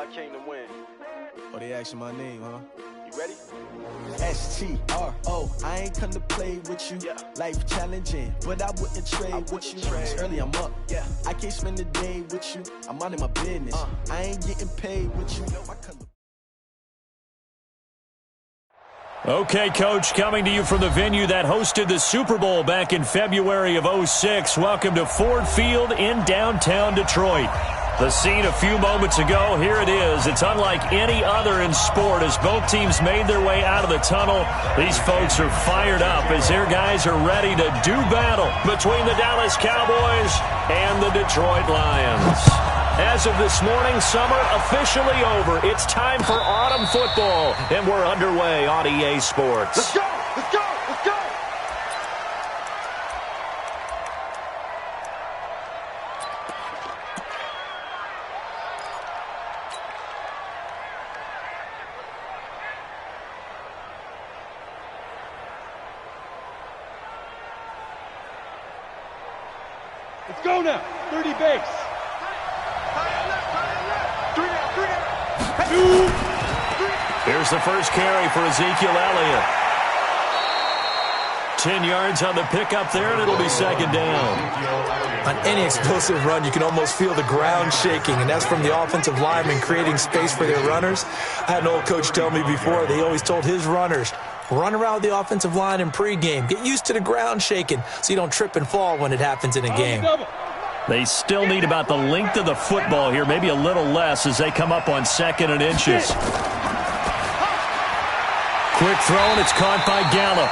I came to win. Oh, they asking my name, huh? You ready? S-T-R-O, I ain't come to play with you. Yeah. Life challenging, but I wouldn't trade with you. It's early, I'm up. Yeah. I can't spend the day with you. I'm minding my business. I ain't getting paid with you. I come to Okay, Coach, coming to you from the venue that hosted the Super Bowl back in February of '06. Welcome to Ford Field in downtown Detroit. The scene a few moments ago, here it is. It's unlike any other in sport as both teams made their way out of the tunnel. These folks are fired up as their guys are ready to do battle between the Dallas Cowboys and the Detroit Lions. As of this morning, summer officially over. It's time for autumn football, and we're underway on EA Sports. Let's go! Let's go! Let's go! Let's go now. 30 base. Here's the first carry for Ezekiel Elliott. 10 yards on the pickup there, and it'll be second down. On any explosive run, you can almost feel the ground shaking, and that's from the offensive linemen creating space for their runners. I had an old coach tell me before, they always told his runners, run around the offensive line in pregame. Get used to the ground shaking so you don't trip and fall when it happens in a game. They still need about the length of the football here, maybe a little less as they come up on 2nd and inches. Quick throw, and it's caught by Gallup.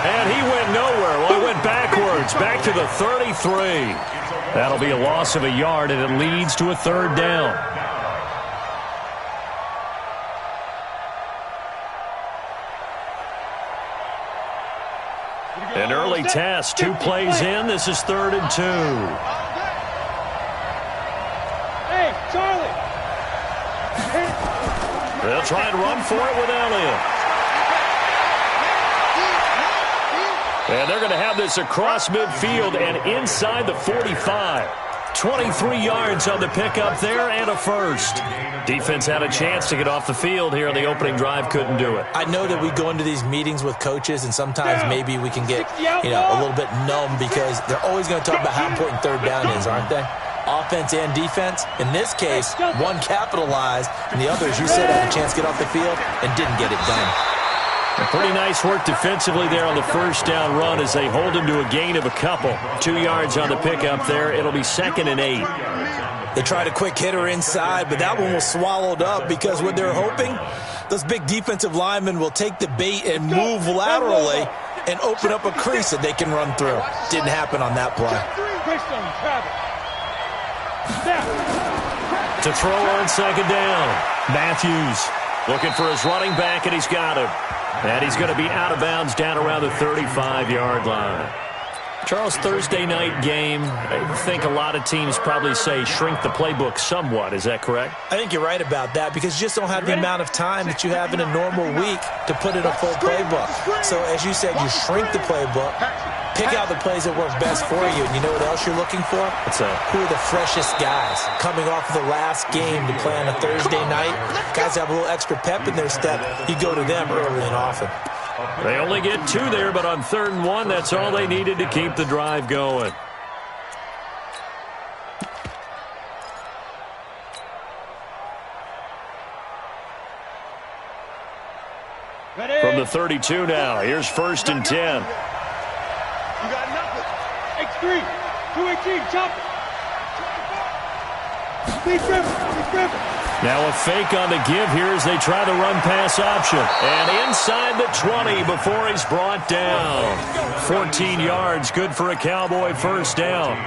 And he went nowhere. Well, he went backwards, back to the 33. That'll be a loss of a yard, and it leads to a third down. An early test, 2 plays in. This is 3rd and 2. Hey, Charlie! They'll try and run for it with Elliott. And they're going to have this across midfield and inside the 45. 23 yards on the pickup there and a first. Defense had a chance to get off the field here on the opening drive, couldn't do it. I know that we go into these meetings with coaches, and sometimes maybe we can get, a little bit numb because they're always going to talk about how important third down is, aren't they? Offense and defense. In this case, one capitalized, and the other, as you said, had a chance to get off the field and didn't get it done. Pretty nice work defensively there on the first down run as they hold him to a gain of a couple. 2 yards on the pickup there. It'll be 2nd and 8. They tried a quick hitter inside, but that one was swallowed up because what they're hoping, those big defensive linemen will take the bait and move laterally and open up a crease that they can run through. Didn't happen on that play. To throw on 2nd down. Matthews looking for his running back, and he's got him. And he's going to be out of bounds down around the 35-yard line. Charles, Thursday night game, I think a lot of teams probably say shrink the playbook somewhat. Is that correct? I think you're right about that because you just don't have the amount of time that you have in a normal week to put in a full playbook. So, as you said, you shrink the playbook, pick out the plays that work best for you. And you know what else you're looking for? What's that? Who are the freshest guys coming off of the last game to play on a Thursday night? Guys have a little extra pep in their step. You go to them early and often. They only get 2 there, but on 3rd and 1, that's all they needed to keep the drive going. From the 32 now, here's 1st and 10. You got nothing. X3, 218, chop it. Speed driven. Now a fake on the give here as they try the run-pass option. And inside the 20 before he's brought down. 14 yards, good for a Cowboy first down.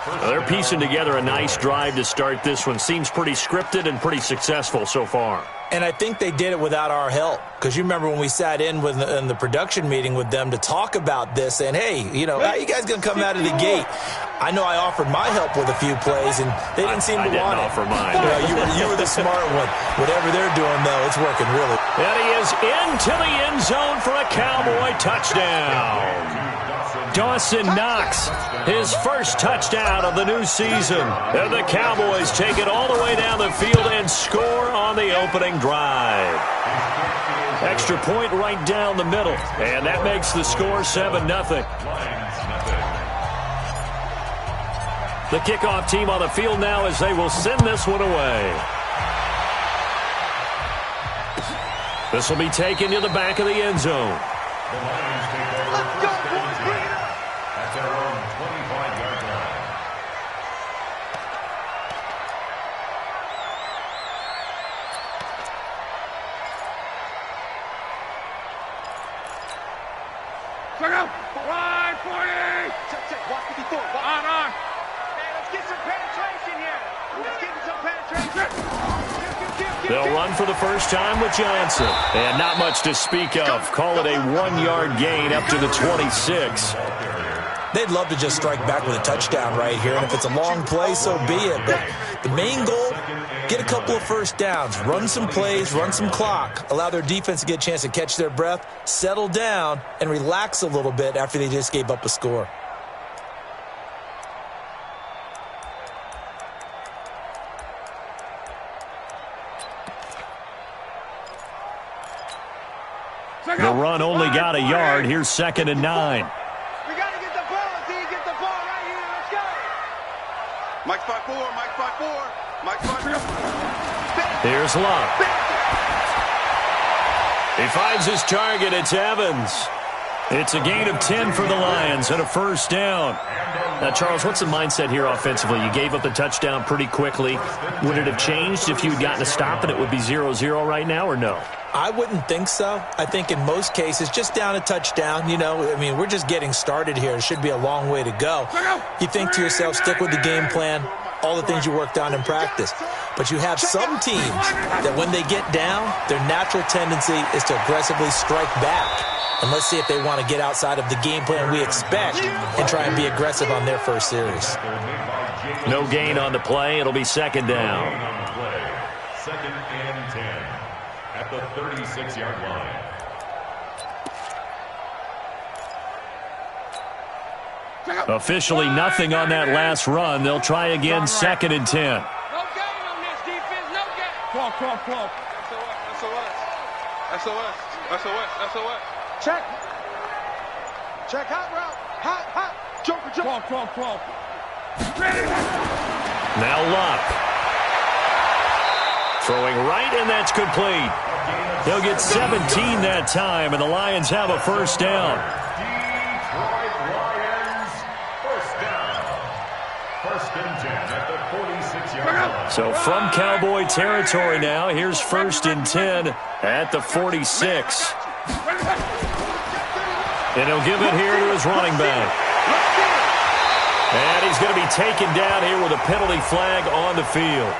Well, they're piecing together a nice drive to start this one. Seems pretty scripted and pretty successful so far. And I think they did it without our help. Because you remember when we sat in the production meeting with them to talk about this, and hey, how you guys going to come out of the gate? I know I offered my help with a few plays, and they didn't seem to want it. I didn't offer mine. You were the smart one. Whatever they're doing, though, it's working really. And he is into the end zone for a Cowboy touchdown. Dawson Knox, his first touchdown of the new season. And the Cowboys take it all the way down the field and score on the opening drive. Extra point right down the middle, and that makes the score 7-0. The kickoff team on the field now as they will send this one away. This will be taken to the back of the end zone. Let's go, boys, bring it up. At their own 25-yard line. Check out. Ride 40. Check. Watch the before. On. Man, let's get some penetration here. Let's get some penetration. They'll run for the first time with Johnson. And not much to speak of. Call it a 1-yard gain up to the 26. They'd love to just strike back with a touchdown right here, and if it's a long play, so be it. But the main goal, get a couple of first downs, run some plays, run some clock, allow their defense to get a chance to catch their breath, settle down, and relax a little bit after they just gave up a score. The run only got a yard. Here's 2nd and 9. We got to get the ball, D. Get the ball right here. Let's go. Mike 5-4. Mike 5-4. Mike 5-4. Here's Luck. He finds his target. It's Evans. It's a gain of 10 for the Lions and a first down. Now, Charles, what's the mindset here offensively? You gave up the touchdown pretty quickly. Would it have changed if you had gotten a stop and it would be 0-0 right now, or no? I wouldn't think so. I think in most cases, just down a touchdown, we're just getting started here. It should be a long way to go. You think to yourself, stick with the game plan, all the things you worked on in practice. But you have some teams that when they get down, their natural tendency is to aggressively strike back. And let's see if they want to get outside of the game plan we expect and try and be aggressive on their first series. No gain on the play. It'll be 2nd down. 2nd and 10 at the 36-yard line. Officially nothing on that last run. They'll try again, 2nd and 10. No gain on this defense. No gain. Clock. SOS. Check. Hot route. Hot. Joker. Clock. Now Luck. Throwing right, and that's complete. They'll get 17 that time, and the Lions have a first down. Detroit Lions, first down. 1st and 10 at the 46-yard line. So from Cowboy territory now, here's 1st and 10 at the 46. And he'll give it here to his running back. And he's going to be taken down here with a penalty flag on the field.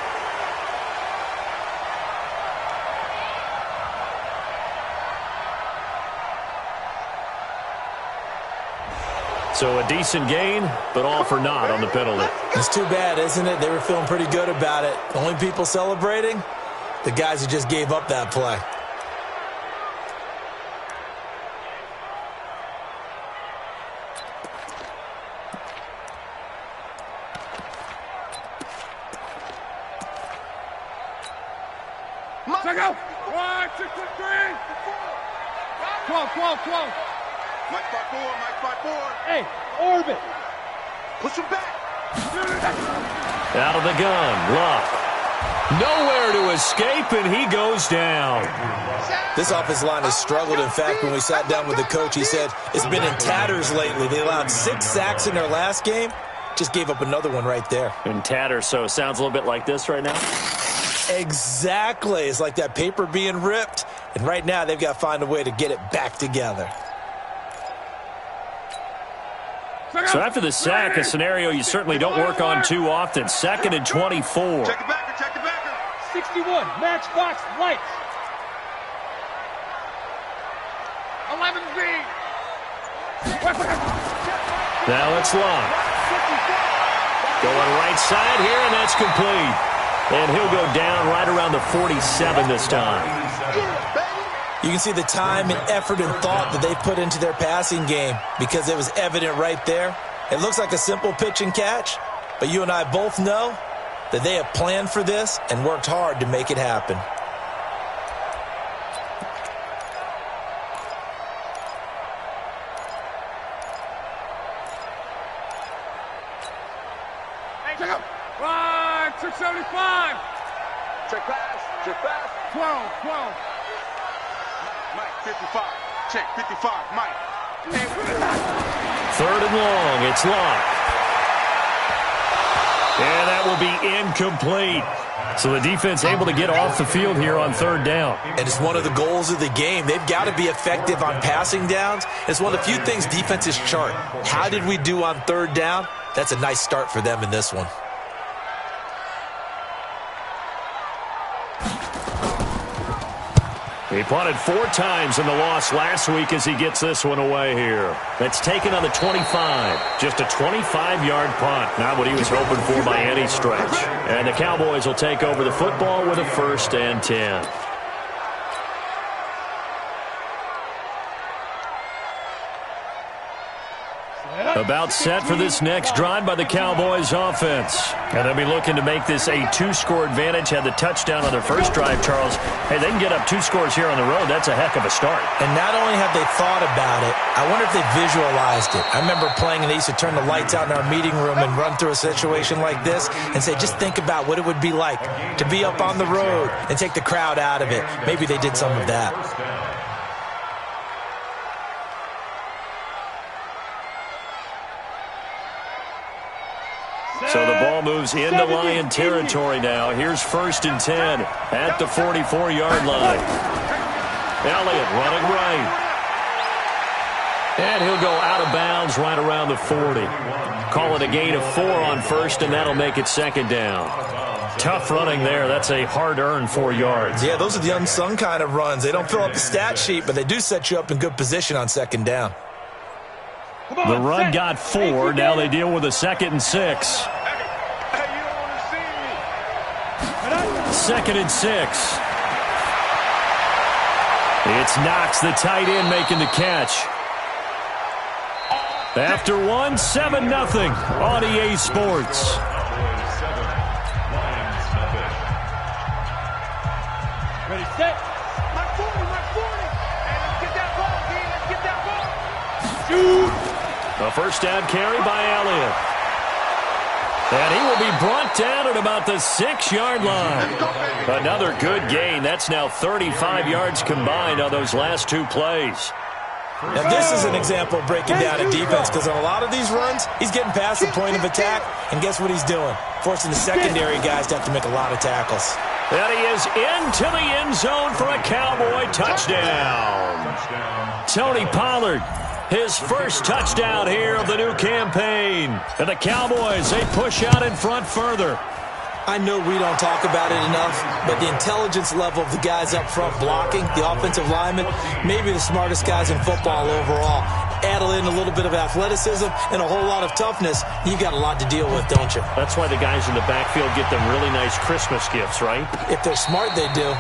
So a decent gain, but all for naught on the penalty. It's too bad, isn't it? They were feeling pretty good about it. The only people celebrating, the guys who just gave up that play. Check out. 1, 2, 3. 12. Mike 5-4. Hey, orbit. Push him back. Out of the gun, Luck. Nowhere to escape, and he goes down. This offensive line has struggled. In fact, when we sat down with the coach, he said it's been in tatters lately. They allowed 6 sacks in their last game. Just gave up another one right there. In tatters, so it sounds a little bit like this right now. Exactly. It's like that paper being ripped. And right now, they've got to find a way to get it back together. So after the sack, a scenario you certainly don't work on too often. 2nd and 24. Check it backer. 61. Matchbox lights. 11B. Now it's Luck. Going right side here, and that's complete. And he'll go down right around the 47 this time. You can see the time and effort and thought that they put into their passing game because it was evident right there. It looks like a simple pitch and catch, but you and I both know that they have planned for this and worked hard to make it happen. Right, 675. Check pass. Check pass. 12. Mike, 55. Check, 55. Mike. Third and long. It's locked. And that will be incomplete. So the defense able to get off the field here on third down. And it's one of the goals of the game. They've got to be effective on passing downs. It's one of the few things defenses chart. How did we do on third down? That's a nice start for them in this one. He punted 4 times in the loss last week as he gets this one away here. That's taken on the 25. Just a 25-yard punt. Not what he was hoping for by any stretch. And the Cowboys will take over the football with a 1st and 10. About set for this next drive by the Cowboys offense. And they'll be looking to make this a 2-score advantage. Had the touchdown on their first drive, Charles. Hey, they can get up 2 scores here on the road. That's a heck of a start. And not only have they thought about it, I wonder if they visualized it. I remember playing and they used to turn the lights out in our meeting room and run through a situation like this and say, just think about what it would be like to be up on the road and take the crowd out of it. Maybe they did some of that. So the ball moves into Lion territory now. Here's 1st and 10 at the 44-yard line. Elliott running right. And he'll go out of bounds right around the 40. Call it a gain of 4 on 1st, and that'll make it 2nd down. Tough running there. That's a hard-earned 4 yards. Yeah, those are the unsung kind of runs. They don't fill up the stat sheet, but they do set you up in good position on 2nd down. The run got 4. Now they deal with a 2nd and 6. 2nd and 6. It's Knox, the tight end, making the catch. After 1, 7-0 on EA Sports. Ready, set. Mike 40. Hey, let's get that ball, D. Let's get that ball. Shoot. A 1st down carry by Elliott. And he will be brought down at about the 6-yard line. Another good gain. That's now 35 yards combined on those last 2 plays. Now, this is an example of breaking down a defense because on a lot of these runs, he's getting past the point of attack, and guess what he's doing? Forcing the secondary guys to have to make a lot of tackles. And he is into the end zone for a Cowboy touchdown. Tony Pollard, his first touchdown here of the new campaign. And the Cowboys, they push out in front further. I know we don't talk about it enough, but the intelligence level of the guys up front blocking, the offensive linemen, maybe the smartest guys in football overall. Add in a little bit of athleticism and a whole lot of toughness, you got a lot to deal with, don't you? That's why the guys in the backfield get them really nice Christmas gifts, right? If they're smart, they do.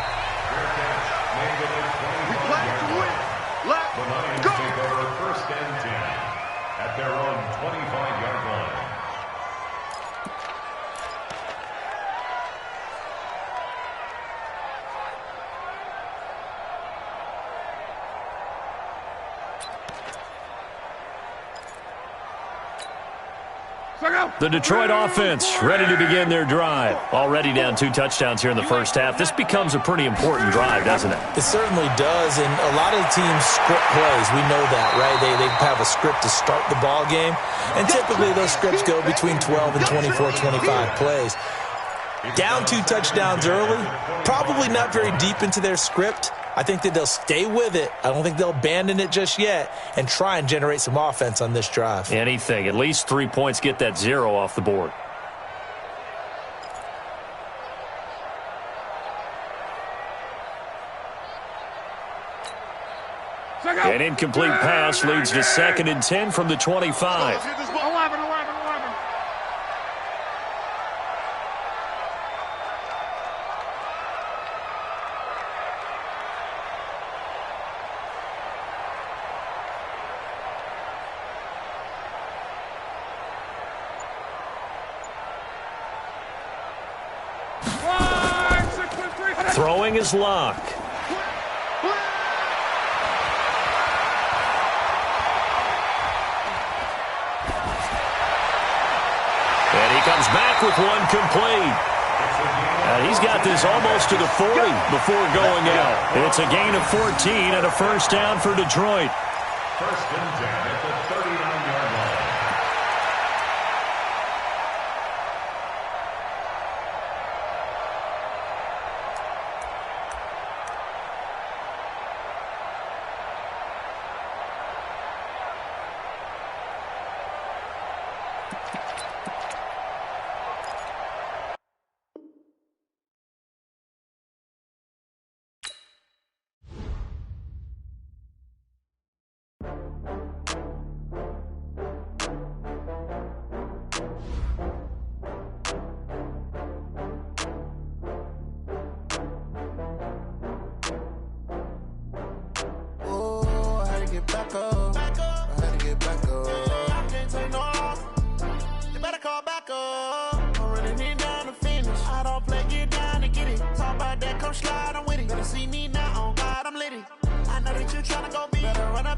The Detroit offense ready to begin their drive. Already down 2 touchdowns here in the first half. This becomes a pretty important drive, doesn't it? It certainly does, and a lot of teams script plays. We know that, right? They have a script to start the ball game, and typically those scripts go between 12 and 24, 25 plays. Down 2 touchdowns early, probably not very deep into their script. I think that they'll stay with it. I don't think they'll abandon it just yet and try and generate some offense on this drive. Anything. At least 3 points, get that 0 off the board. An incomplete pass leads to 2nd and 10 from the 25. 11. Throwing is Luck. And he comes back with one complete. He's got this almost to the 40 before going out. It's a gain of 14 and a first down for Detroit. First and 10 at the 39-yard line. Slide, I'm with it. Better see me now, on God, I'm litty. I know that you're trying to go be better run up.